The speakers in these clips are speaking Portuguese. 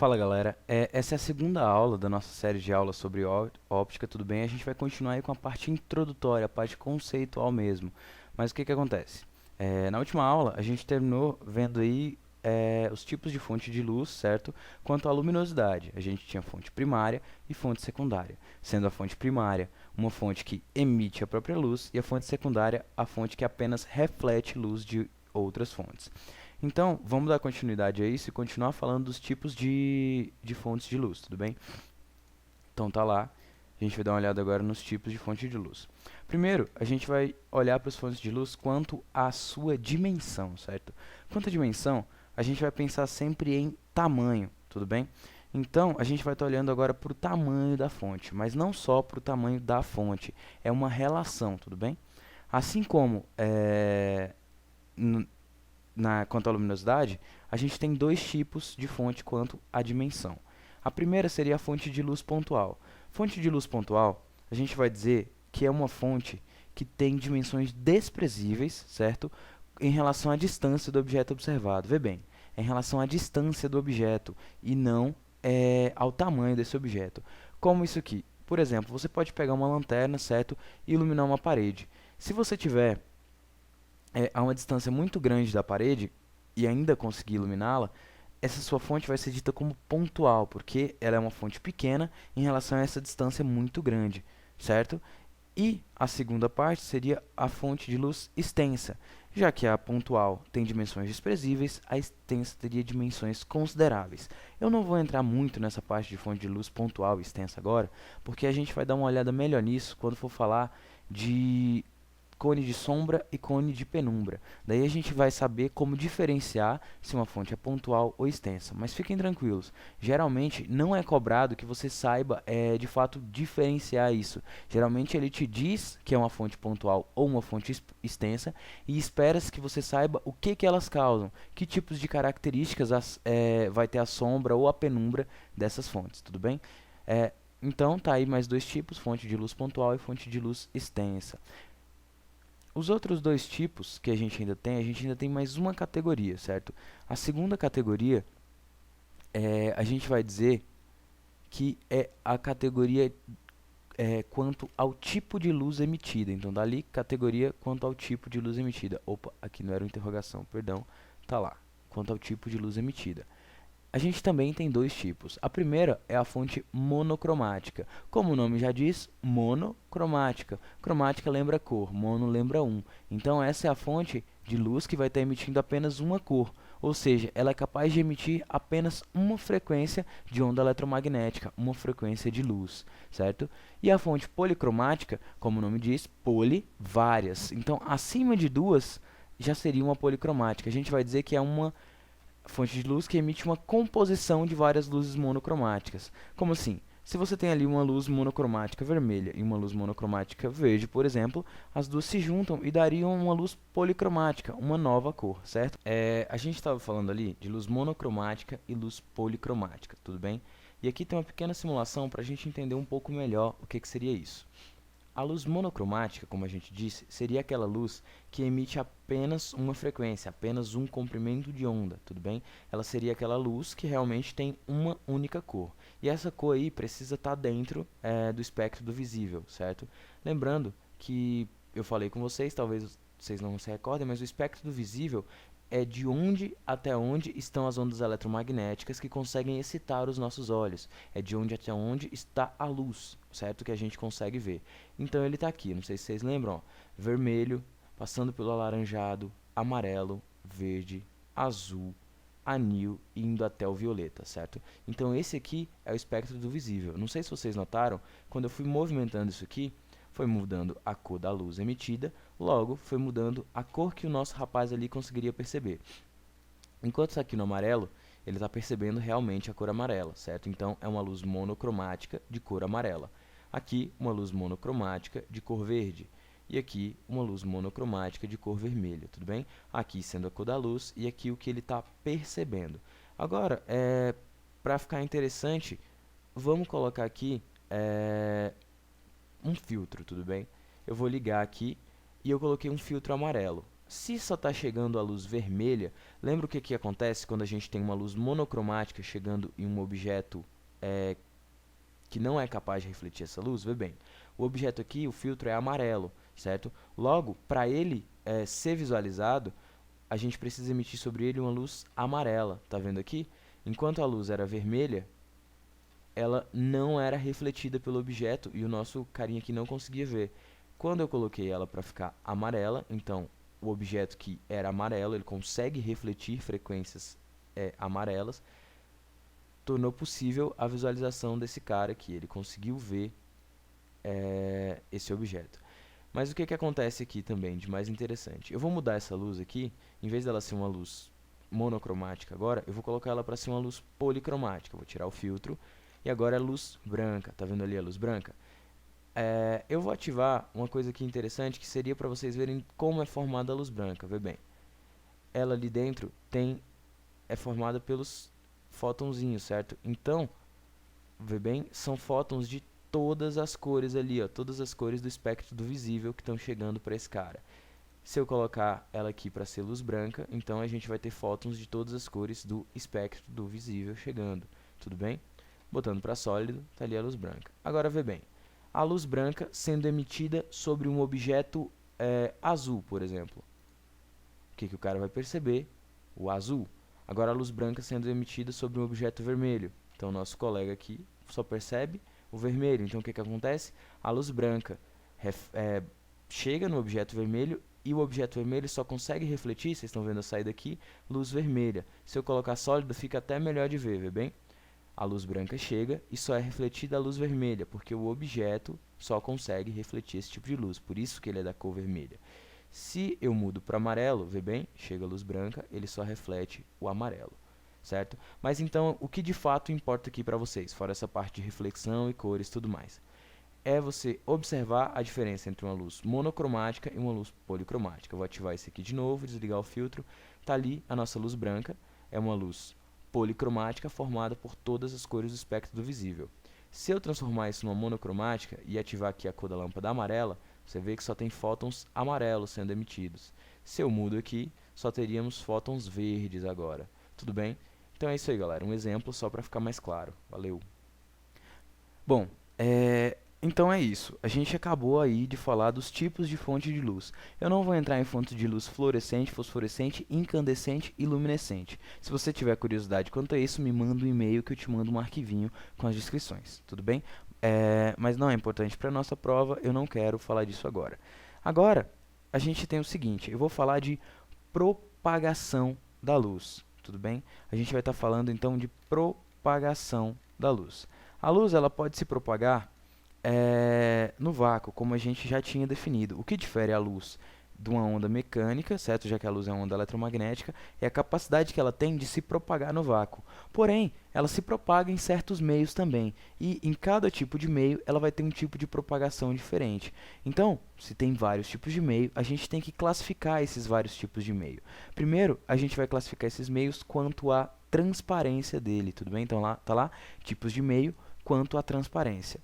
Fala galera, essa é a segunda aula da nossa série de aulas sobre óptica, tudo bem? A gente vai continuar aí com a parte introdutória, a parte conceitual mesmo. Mas o que que acontece? Na última aula a gente terminou vendo aí os tipos de fonte de luz, certo? Quanto à luminosidade, a gente tinha fonte primária e fonte secundária, sendo a fonte primária uma fonte que emite a própria luz e a fonte secundária a fonte que apenas reflete luz de outras fontes. Então, vamos dar continuidade a isso e continuar falando dos tipos de fontes de luz, tudo bem? Então tá lá, a gente vai dar uma olhada agora nos tipos de fonte de luz. Primeiro, a gente vai olhar para as fontes de luz quanto à sua dimensão, certo? Quanto à dimensão, a gente vai pensar sempre em tamanho, tudo bem? Então, a gente vai estar olhando agora para o tamanho da fonte, mas não só para o tamanho da fonte, é uma relação, tudo bem? Assim como quanto à luminosidade, a gente tem dois tipos de fonte quanto à dimensão. A primeira seria a fonte de luz pontual. Fonte de luz pontual, a gente vai dizer que é uma fonte que tem dimensões desprezíveis, certo? Em relação à distância do objeto observado. Vê bem, é em relação à distância do objeto e não ao tamanho desse objeto. Como isso aqui. Por exemplo, você pode pegar uma lanterna, certo? E iluminar uma parede. Se você tiver a uma distância muito grande da parede e ainda conseguir iluminá-la, essa sua fonte vai ser dita como pontual, porque ela é uma fonte pequena em relação a essa distância muito grande, certo? E a segunda parte seria a fonte de luz extensa. Já que a pontual tem dimensões desprezíveis, a extensa teria dimensões consideráveis. Eu não vou entrar muito nessa parte de fonte de luz pontual e extensa agora, porque a gente vai dar uma olhada melhor nisso quando for falar de cone de sombra e cone de penumbra. Daí a gente vai saber como diferenciar se uma fonte é pontual ou extensa. Mas fiquem tranquilos, geralmente não é cobrado que você saiba de fato diferenciar isso. Geralmente ele te diz que é uma fonte pontual ou uma fonte extensa e espera-se que você saiba o que elas causam, que tipos de características vai ter a sombra ou a penumbra dessas fontes, tudo bem? Então tá aí mais dois tipos, fonte de luz pontual e fonte de luz extensa. Os outros dois tipos que a gente ainda tem mais uma categoria, certo? A segunda categoria, a gente vai dizer que é a categoria quanto ao tipo de luz emitida. Então, dali, categoria quanto ao tipo de luz emitida. Opa, aqui não era uma interrogação, perdão. Tá lá, quanto ao tipo de luz emitida. A gente também tem dois tipos. A primeira é a fonte monocromática. Como o nome já diz, monocromática. Cromática lembra cor, mono lembra um. Então essa é a fonte de luz que vai estar emitindo apenas uma cor. Ou seja, ela é capaz de emitir apenas uma frequência de onda eletromagnética, uma frequência de luz, certo? E a fonte policromática, como o nome diz, poli, várias. Então acima de duas já seria uma policromática. A gente vai dizer que é uma fonte de luz que emite uma composição de várias luzes monocromáticas. Como assim? Se você tem ali uma luz monocromática vermelha e uma luz monocromática verde, por exemplo, as duas se juntam e dariam uma luz policromática, uma nova cor, certo? A gente estava falando ali de luz monocromática e luz policromática, tudo bem? E aqui tem uma pequena simulação para a gente entender um pouco melhor o que seria isso. A luz monocromática, como a gente disse, seria aquela luz que emite apenas uma frequência, apenas um comprimento de onda, tudo bem? Ela seria aquela luz que realmente tem uma única cor. E essa cor aí precisa estar dentro do espectro do visível, certo? Lembrando que eu falei com vocês, talvez vocês não se recordem, mas o espectro do visível é de onde até onde estão as ondas eletromagnéticas que conseguem excitar os nossos olhos. É de onde até onde está a luz, certo? Que a gente consegue ver. Então ele está aqui, não sei se vocês lembram, ó, vermelho, passando pelo alaranjado, amarelo, verde, azul, anil e indo até o violeta, certo? Então esse aqui é o espectro do visível. Não sei se vocês notaram, quando eu fui movimentando isso aqui, foi mudando a cor da luz emitida, logo foi mudando a cor que o nosso rapaz ali conseguiria perceber. Enquanto está aqui no amarelo, ele está percebendo realmente a cor amarela, certo? Então é uma luz monocromática de cor amarela. Aqui, uma luz monocromática de cor verde. E aqui, uma luz monocromática de cor vermelha, tudo bem? Aqui sendo a cor da luz e aqui o que ele está percebendo. Agora, para ficar interessante, vamos colocar aqui um filtro, tudo bem? Eu vou ligar aqui e eu coloquei um filtro amarelo. se só está chegando a luz vermelha, lembra o que acontece quando a gente tem uma luz monocromática chegando em um objeto que não é capaz de refletir essa luz? Vê bem, o objeto aqui, o filtro é amarelo, certo? Logo, para ele ser visualizado, a gente precisa emitir sobre ele uma luz amarela, tá vendo aqui? Enquanto a luz era vermelha, ela não era refletida pelo objeto e o nosso carinha aqui não conseguia ver. Quando eu coloquei ela para ficar amarela, então o objeto que era amarelo, ele consegue refletir frequências amarelas, tornou possível a visualização desse cara aqui, ele conseguiu ver esse objeto. Mas o que acontece aqui também de mais interessante? Eu vou mudar essa luz aqui, em vez dela ser uma luz monocromática agora, eu vou colocar ela para ser uma luz policromática. Eu vou tirar o filtro e agora é luz branca. Tá vendo ali a luz branca? Eu vou ativar uma coisa aqui interessante que seria para vocês verem como é formada a luz branca. Vê bem, ela ali dentro é formada pelos fótonzinhos, certo? Então, vê bem, são fótons de todas as cores ali, ó, todas as cores do espectro do visível que estão chegando para esse cara. Se eu colocar ela aqui para ser luz branca, então a gente vai ter fótons de todas as cores do espectro do visível chegando, tudo bem? Botando para sólido, está ali a luz branca. Agora vê bem, a luz branca sendo emitida sobre um objeto azul, por exemplo. O que o cara vai perceber? O azul. Agora a luz branca sendo emitida sobre um objeto vermelho. Então o nosso colega aqui só percebe o vermelho. Então o que acontece? A luz branca chega no objeto vermelho e o objeto vermelho só consegue refletir, vocês estão vendo a saída aqui, luz vermelha. Se eu colocar sólido, fica até melhor de ver, vê bem? A luz branca chega e só é refletida a luz vermelha, porque o objeto só consegue refletir esse tipo de luz, por isso que ele é da cor vermelha. Se eu mudo para amarelo, vê bem? Chega a luz branca, ele só reflete o amarelo, certo? Mas então, o que de fato importa aqui para vocês, fora essa parte de reflexão e cores e tudo mais, é você observar a diferença entre uma luz monocromática e uma luz policromática. Eu vou ativar esse aqui de novo, desligar o filtro. Está ali a nossa luz branca, é uma luz policromática formada por todas as cores do espectro do visível. Se eu transformar isso numa monocromática e ativar aqui a cor da lâmpada amarela, você vê que só tem fótons amarelos sendo emitidos. Se eu mudo aqui, só teríamos fótons verdes agora. Tudo bem? Então é isso aí, galera. Um exemplo só para ficar mais claro. Valeu! Bom, então é isso. A gente acabou aí de falar dos tipos de fonte de luz. Eu não vou entrar em fonte de luz fluorescente, fosforescente, incandescente e luminescente. Se você tiver curiosidade quanto a isso, me manda um e-mail que eu te mando um arquivinho com as descrições, tudo bem? Mas não é importante para a nossa prova, eu não quero falar disso agora. Agora, a gente tem o seguinte, eu vou falar de propagação da luz, tudo bem? A gente vai estar falando então de propagação da luz. A luz ela pode se propagar no vácuo, como a gente já tinha definido. O que difere a luz de uma onda mecânica, certo? Já que a luz é uma onda eletromagnética, é a capacidade que ela tem de se propagar no vácuo. Porém, ela se propaga em certos meios também, e em cada tipo de meio ela vai ter um tipo de propagação diferente. Então, se tem vários tipos de meio, a gente tem que classificar esses vários tipos de meio. Primeiro, a gente vai classificar esses meios quanto à transparência dele, tudo bem? Então, tá lá, tipos de meio quanto à transparência.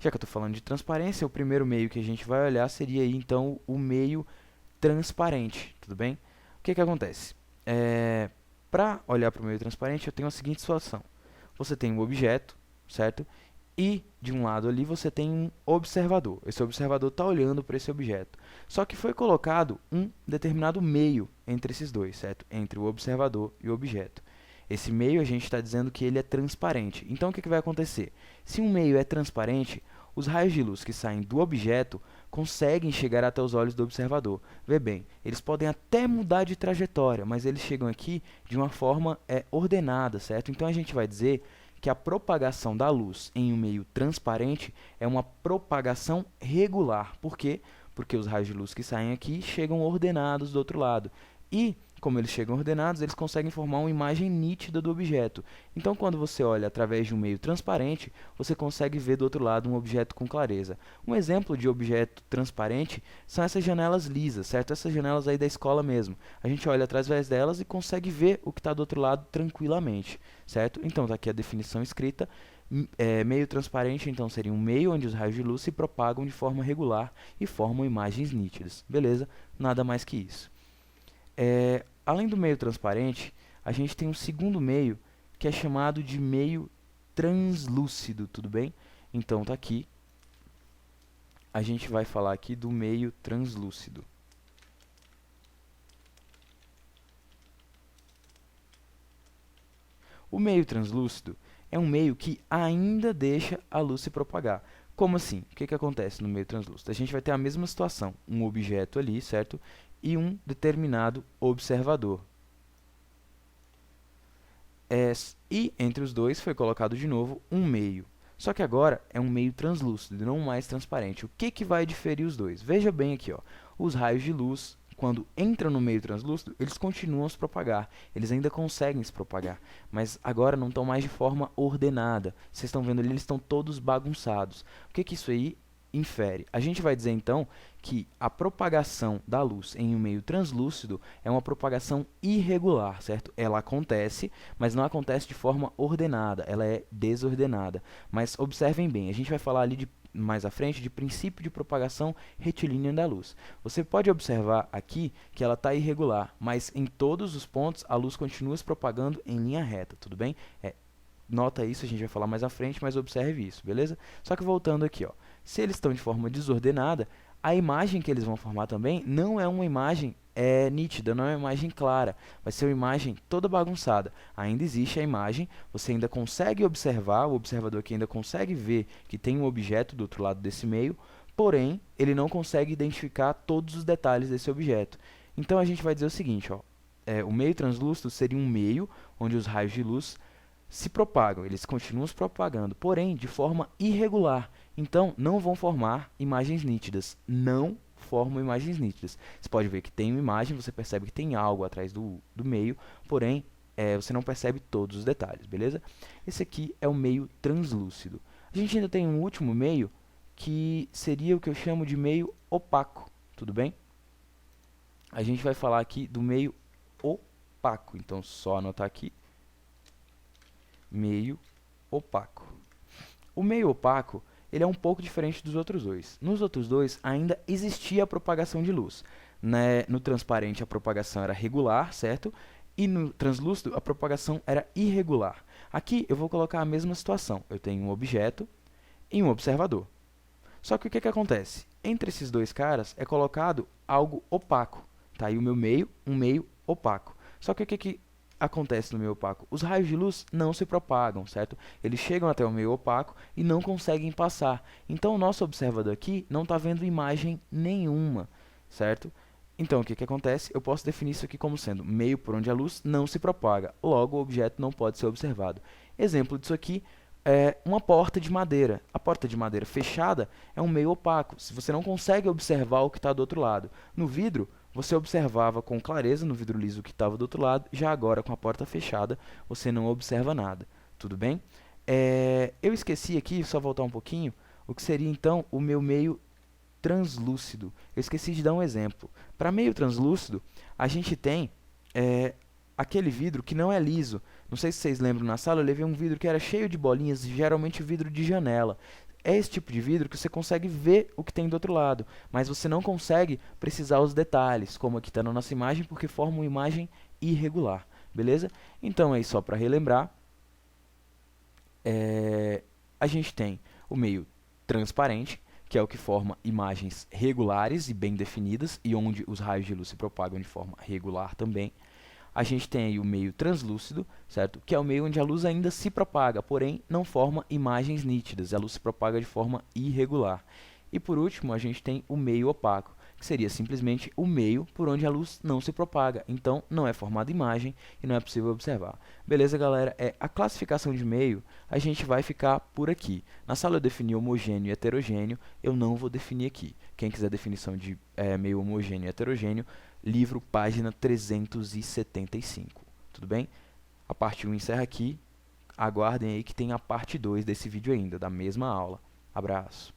Já que eu estou falando de transparência, o primeiro meio que a gente vai olhar seria aí, então o meio transparente, tudo bem? O que acontece? Para olhar para o meio transparente, eu tenho a seguinte situação. Você tem um objeto, certo? E de um lado ali você tem um observador. Esse observador está olhando para esse objeto. Só que foi colocado um determinado meio entre esses dois, certo? Entre o observador e o objeto. Esse meio a gente está dizendo que ele é transparente. Então o que vai acontecer? Se um meio é transparente, os raios de luz que saem do objeto conseguem chegar até os olhos do observador. Vê bem, eles podem até mudar de trajetória, mas eles chegam aqui de uma forma ordenada, certo? Então a gente vai dizer que a propagação da luz em um meio transparente é uma propagação regular. Por quê? Porque os raios de luz que saem aqui chegam ordenados do outro lado. E, como eles chegam ordenados, eles conseguem formar uma imagem nítida do objeto. Então, quando você olha através de um meio transparente, você consegue ver do outro lado um objeto com clareza. Um exemplo de objeto transparente são essas janelas lisas, certo? Essas janelas aí da escola mesmo. A gente olha através delas e consegue ver o que está do outro lado tranquilamente, certo? Então, está aqui a definição escrita. Meio transparente, então, seria um meio onde os raios de luz se propagam de forma regular e formam imagens nítidas. Beleza? Nada mais que isso. Além do meio transparente, a gente tem um segundo meio que é chamado de meio translúcido, tudo bem? Então tá aqui, a gente vai falar aqui do meio translúcido. O meio translúcido é um meio que ainda deixa a luz se propagar. Como assim? O que que acontece no meio translúcido? A gente vai ter a mesma situação, um objeto ali, certo? E um determinado observador. E entre os dois foi colocado de novo um meio. Só que agora é um meio translúcido, não mais transparente. O que que vai diferir os dois? Veja bem aqui, ó. Os raios de luz, quando entram no meio translúcido, eles continuam a se propagar. Eles ainda conseguem se propagar, mas agora não estão mais de forma ordenada. Vocês estão vendo ali, eles estão todos bagunçados. O que que isso aí infere? A gente vai dizer então que a propagação da luz em um meio translúcido é uma propagação irregular, certo? Ela acontece, mas não acontece de forma ordenada, ela é desordenada. Mas observem bem, a gente vai falar ali mais à frente de princípio de propagação retilínea da luz. Você pode observar aqui que ela está irregular, mas em todos os pontos a luz continua se propagando em linha reta, tudo bem? Nota isso, a gente vai falar mais à frente, mas observe isso, beleza? Só que voltando aqui, ó, se eles estão de forma desordenada, a imagem que eles vão formar também não é uma imagem nítida, não é uma imagem clara, vai ser uma imagem toda bagunçada. Ainda existe a imagem, você ainda consegue observar, o observador aqui ainda consegue ver que tem um objeto do outro lado desse meio, porém, ele não consegue identificar todos os detalhes desse objeto. Então, a gente vai dizer o seguinte, ó, o meio translúcido seria um meio onde os raios de luz se propagam, eles continuam se propagando, porém de forma irregular. Então, não vão formar imagens nítidas. Não formam imagens nítidas. Você pode ver que tem uma imagem, você percebe que tem algo atrás do meio, porém, você não percebe todos os detalhes, beleza? Esse aqui é o meio translúcido. A gente ainda tem um último meio, que seria o que eu chamo de meio opaco, tudo bem? A gente vai falar aqui do meio opaco, então só anotar aqui. Meio opaco. O meio opaco, ele é um pouco diferente dos outros dois. Nos outros dois, ainda existia a propagação de luz. No transparente, a propagação era regular, certo? E no translúcido, a propagação era irregular. Aqui, eu vou colocar a mesma situação. Eu tenho um objeto e um observador. Só que o que que acontece? Entre esses dois caras, é colocado algo opaco. Tá aí o meu meio, um meio opaco. Só que o que que acontece no meio opaco? Os raios de luz não se propagam, certo? Eles chegam até o meio opaco e não conseguem passar. Então, o nosso observador aqui não está vendo imagem nenhuma, certo? Então, o que que acontece? Eu posso definir isso aqui como sendo meio por onde a luz não se propaga. Logo, o objeto não pode ser observado. Exemplo disso aqui é uma porta de madeira. A porta de madeira fechada é um meio opaco. Se você não consegue observar o que está do outro lado. No vidro, você observava com clareza no vidro liso que estava do outro lado, já agora com a porta fechada, você não observa nada. Tudo bem? Eu esqueci aqui, só voltar um pouquinho, o que seria então o meu meio translúcido. Eu esqueci de dar um exemplo. Para meio translúcido, a gente tem aquele vidro que não é liso. Não sei se vocês lembram, na sala eu levei um vidro que era cheio de bolinhas, geralmente vidro de janela. É esse tipo de vidro que você consegue ver o que tem do outro lado, mas você não consegue precisar os detalhes, como aqui está na nossa imagem, porque forma uma imagem irregular, beleza? Então, aí só para relembrar, a gente tem o meio transparente, que é o que forma imagens regulares e bem definidas, e onde os raios de luz se propagam de forma regular também. A gente tem aí o meio translúcido, certo? Que é o meio onde a luz ainda se propaga, porém não forma imagens nítidas, a luz se propaga de forma irregular. E por último, a gente tem o meio opaco, que seria simplesmente o meio por onde a luz não se propaga, então não é formada imagem e não é possível observar. Beleza, galera? A classificação de meio, a gente vai ficar por aqui. Na sala eu defini homogêneo e heterogêneo, eu não vou definir aqui. Quem quiser definição de meio homogêneo e heterogêneo, livro, página 375. Tudo bem? A parte 1 encerra aqui. Aguardem aí que tem a parte 2 desse vídeo ainda, da mesma aula. Abraço.